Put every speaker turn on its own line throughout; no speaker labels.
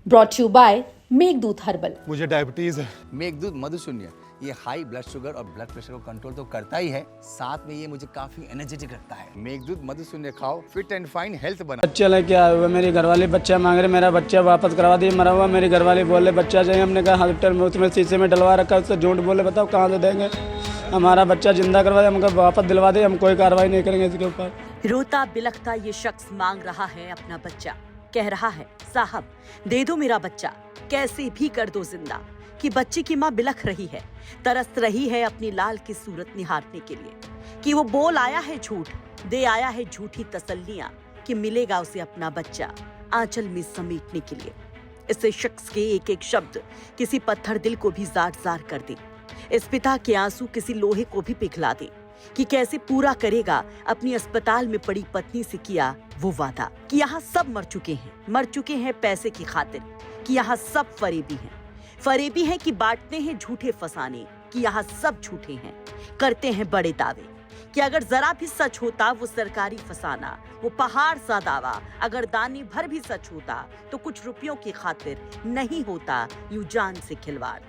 Brought you by Meghdoot herbal.
मुझे diabetes है।
मेघदूत मधुशून्य ये हाई ब्लड शुगर और ब्लड प्रेशर को कंट्रोल तो करता ही है, साथ में ये मुझे काफी एनर्जेटिक रखता है। मेघदूत मधुशून्य खाओ, फिट एंड फाइन हेल्थ बना।
बच्चे लेके आए हुए, मेरी घरवाली बच्चा मांग रहे, मेरा बच्चा वापस करवा दिए, मरा हुआ। मेरी घरवाली बोले बच्चा चाहिए, हमने कहा हॉस्पिटल में उसमें शीशे में डलवा रखा, उससे झूठ बोले, बताओ कहाँ से देंगे। हमारा बच्चा जिंदा करवा दे, हमको वापस दिलवा दे, हम कोई कार्रवाई नहीं करेंगे इसके ऊपर।
रोता बिलखता ये शख्स मांग रहा है अपना बच्चा, कह रहा है साहब दे दो मेरा बच्चा, कैसे भी कर दो जिंदा। कि बच्चे की माँ बिलख रही है, तरस रही है अपनी लाल की सूरत निहारने के लिए, कि वो बोल आया है झूठ, दे आया है झूठी तसल्लियां कि मिलेगा उसे अपना बच्चा आंचल में समेटने के लिए। इस शख्स के एक एक शब्द किसी पत्थर दिल को भी जार जार कर दे। इस पिता के आंसू किसी लोहे को भी पिघला दे कि कैसे पूरा करेगा अपनी अस्पताल में पड़ी पत्नी से किया वो वादा कि यहाँ सब मर चुके हैं पैसे की खातिर, कि यहाँ सब फरेबी हैं कि बांटते हैं झूठे फसाने, कि यहाँ सब झूठे हैं, करते हैं बड़े दावे, कि अगर जरा भी सच होता वो सरकारी फसाना, वो पहाड़ सा दावा, अगर दाने भर भी सच होता तो कुछ रुपयों की खातिर नहीं होता यूं जान से खिलवाड़।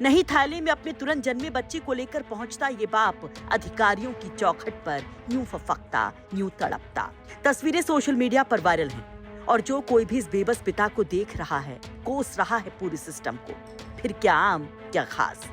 नहीं थैले में अपने तुरंत जन्मे बच्चे को लेकर पहुंचता ये बाप अधिकारियों की चौखट पर यूं फफकता, यूं तड़पता। तस्वीरें सोशल मीडिया पर वायरल हैं और जो कोई भी इस बेबस पिता को देख रहा है, कोस रहा है पूरे सिस्टम को, फिर क्या आम क्या खास,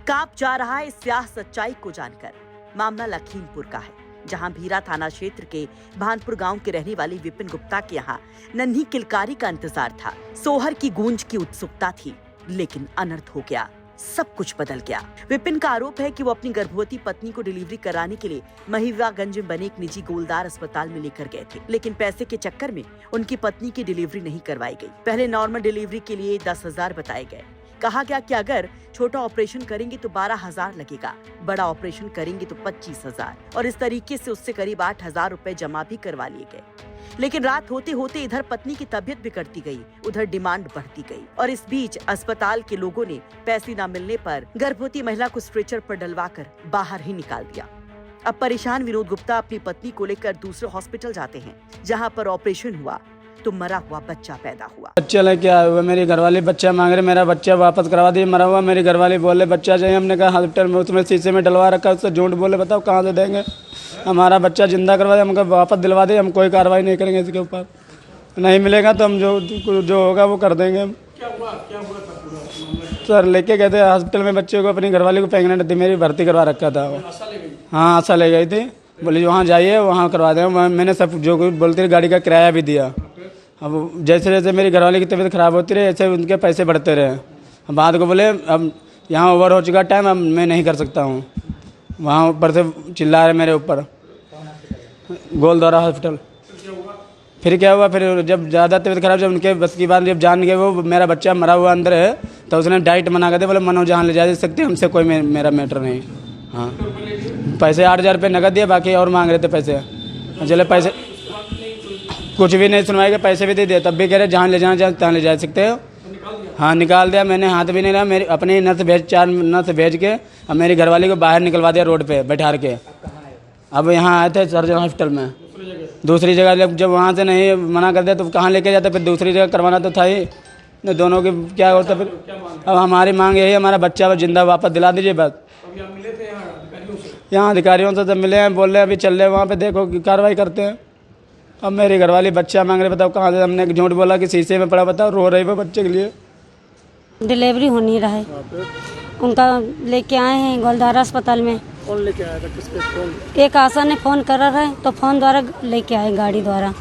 कांप जा रहा है इस स्याह सच्चाई को जानकर। मामला लखीमपुर का है, जहां भीरा थाना क्षेत्र के भानपुर गांव के रहने वाले विपिन गुप्ता के यहाँ नन्ही किलकारी का इंतजार था। सोहर की गूंज की उत्सुकता थी, लेकिन अनर्थ हो गया, सब कुछ बदल गया। विपिन का आरोप है कि वो अपनी गर्भवती पत्नी को डिलीवरी कराने के लिए महिवागंज में बने एक निजी गोलदार अस्पताल में लेकर गए थे, लेकिन पैसे के चक्कर में उनकी पत्नी की डिलीवरी नहीं करवाई गई। पहले नॉर्मल डिलीवरी के लिए 10,000 बताए गए। कहा गया कि अगर छोटा ऑपरेशन करेंगे तो 12,000 लगेगा, बड़ा ऑपरेशन करेंगे तो 25,000, और इस तरीके से उससे करीब 8,000 रुपए जमा भी करवा लिए गए। लेकिन रात होते होते इधर पत्नी की तबीयत बिगड़ती गई, उधर डिमांड बढ़ती गई, और इस बीच अस्पताल के लोगों ने पैसे न मिलने पर गर्भवती महिला को स्ट्रेचर पर डलवाकर बाहर ही निकाल दिया। अब परेशान विनोद गुप्ता अपनी पत्नी को लेकर दूसरे हॉस्पिटल जाते हैं, जहां पर ऑपरेशन हुआ तो मरा हुआ बच्चा पैदा हुआ।
बच्चे लेके आए हुए, मेरी घरवाली बच्चा मांग रहे, मेरा बच्चा वापस करवा दिए, मरा हुआ। मेरी घरवाली बोले बच्चा चाहिए, हमने कहा हॉस्पिटल में उसमें शीशे में डलवा रखा, उससे झूठ बोले, बताओ कहाँ से देंगे। हमारा बच्चा जिंदा करवा दे, हमको वापस दिलवा दे, हम कोई कार्रवाई नहीं करेंगे इसके ऊपर। नहीं मिलेगा तो हम जो होगा वो कर देंगे हम। सर लेके गए थे हॉस्पिटल में बच्चे को, अपनी घरवाली को प्रेगनेंट थी, मेरी भर्ती करवा रखा था वो। हाँ आशा ले गई थी, बोले वहाँ जाइए वहाँ करवा देंगे। मैंने सब जो बोलती रही, गाड़ी का किराया भी दिया। अब जैसे जैसे मेरी घरवाली की तबीयत खराब होती रही, ऐसे उनके पैसे बढ़ते रहे। बाद को बोले अब यहाँ ओवर हो चुका टाइम, अब मैं नहीं कर सकता हूँ। वहाँ ऊपर से चिल्ला रहे मेरे ऊपर, गोलदौरा हॉस्पिटल। फिर क्या हुआ, फिर जब ज़्यादा तबीयत खराब, जब उनके बस की बात जब जान गए वो मेरा बच्चा मरा हुआ अंदर है, तो उसने डाइट मना कर दिया, बोले मनो जहाँ ले जा सकते, हमसे कोई मेरा मैटर नहीं। हाँ पैसे 8,000 रुपये नकद दिए, बाकी और मांग रहे थे पैसे। चले पैसे कुछ भी नहीं सुनवाएगा, पैसे भी दे दिए, तब भी कह रहे जहाँ ले जाना तहाँ ले जा सकते हो। हाँ निकाल दिया, मैंने हाथ भी नहीं लिया। मेरी अपनी नर्स 4 नर्स भेज के अब मेरी घरवाली को बाहर निकलवा दिया रोड पे बैठा के। अब यहाँ आए थे सर्जन हॉस्पिटल में, दूसरी जगह जब वहाँ से नहीं मना कर दिया तो कहाँ लेके जाते, फिर दूसरी जगह करवाना तो था ही। दोनों की क्या होता फिर। अब हमारी मांग यही, हमारा बच्चा जिंदा वापस दिला दीजिए बस। यहाँ अधिकारियों से जब मिले हैं, बोल रहे अभी चल रहे वहाँ पे, देखो कार्रवाई करते हैं। अब मेरी घरवाली बच्चा मांग रहे, बताओ कहाँ से। हमने झूठ बोला कि शीशे में पड़ा, बताओ रो रही वो बच्चे के लिए।
डिलीवरी होनी रहा है, उनका लेके आए हैं गोलदारा अस्पताल में।
कौन लेके आया था, किसके फोन?
एक आशा ने फ़ोन करा रहा है, तो फ़ोन द्वारा लेके आए, गाड़ी द्वारा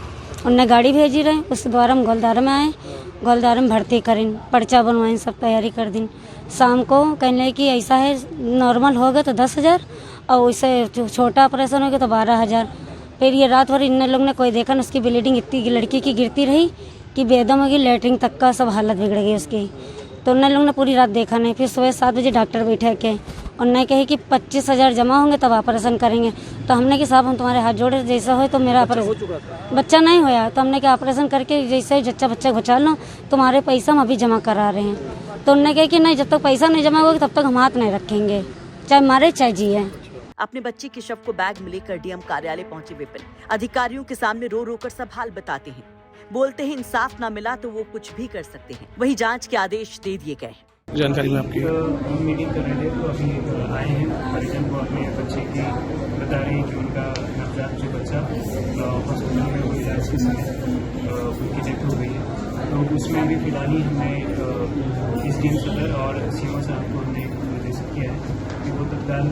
उनने गाड़ी भेजी रहे, उसके द्वारा हम गोलदारा में आए, गोलदारा में भर्ती करें, पर्चा बनवाएं, सब तैयारी कर दी। शाम को कहने कि ऐसा है नॉर्मल हो गया तो 10,000, और वैसे छोटा ऑपरेशन हो गया तो 12,000। फिर ये रात भर इन लोग ने कोई देखा न, उसकी ब्लीडिंग इतनी लड़की की गिरती रही कि बेदम होगी, लेटरिन तक का सब हालत बिगड़ गई उसकी। तो उन लोग ने पूरी रात देखा नहीं। फिर सुबह 7 बजे डॉक्टर बैठे के उन्होंने कहे कि 25,000 जमा होंगे तब ऑपरेशन करेंगे। तो हमने कि साहब हम तुम्हारे हाथ जोड़े, जैसा हो तो मेरा ऑपरेशन। बच्चा नहीं होया तो हमने कि ऑपरेशन करके जैसे जच्चा बच्चा बचा लो, तुम्हारे पैसा हम अभी जमा करा रहे हैं। तो उन्होंने कहा कि नहीं, जब तक पैसा नहीं जमा होगा तब तक हम हाथ नहीं रखेंगे, चाहे मारे चाहे जिए।
अपने बच्चे के शव को बैग में लेकर डीएम कार्यालय पहुंचे विपिन अधिकारियों के सामने रो रो कर सब हाल बताते हैं। बोलते हैं इंसाफ ना मिला तो वो कुछ भी कर सकते हैं। वही जांच के आदेश दे दिए गए हैं।
जानकारी में आपकी
हम मीटिंग कर रहे थे तो अभी आए हैं परिजन को अपने बच्चे की बता रहे हैं कि उनका नवजात जो बच्चा हॉस्पिटल में वो इलाज के समय उनकी डेथ हो गई है। तो उसमें अभी फिलहाल ही हमने SDM सदर और सीओ साहब को हमने निर्देश किया है कि वो तत्काल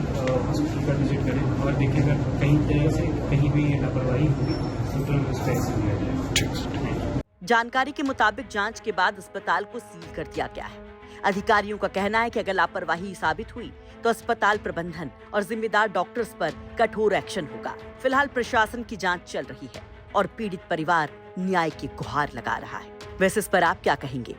हॉस्पिटल का विजिट करें और देखें अगर कहीं तरह से कहीं भी लापरवाही होगी तो तुरंत उस पर एक्शन लिया जाए।
जानकारी के मुताबिक जांच के बाद अस्पताल को सील कर दिया गया है। अधिकारियों का कहना है कि अगर लापरवाही साबित हुई तो अस्पताल प्रबंधन और जिम्मेदार डॉक्टर्स पर कठोर एक्शन होगा। फिलहाल प्रशासन की जांच चल रही है और पीड़ित परिवार न्याय की गुहार लगा रहा है। वैसे इस पर आप क्या कहेंगे?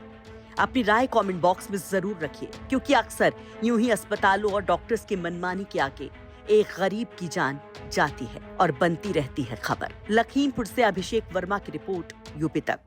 अपनी राय कमेंट बॉक्स में जरूर रखिए, क्योंकि अक्सर यूं ही अस्पतालों और डॉक्टर्स की मनमानी के आगे एक गरीब की जान जाती है और बनती रहती है खबर। लखीमपुर से अभिषेक वर्मा की रिपोर्ट, यूपी तक।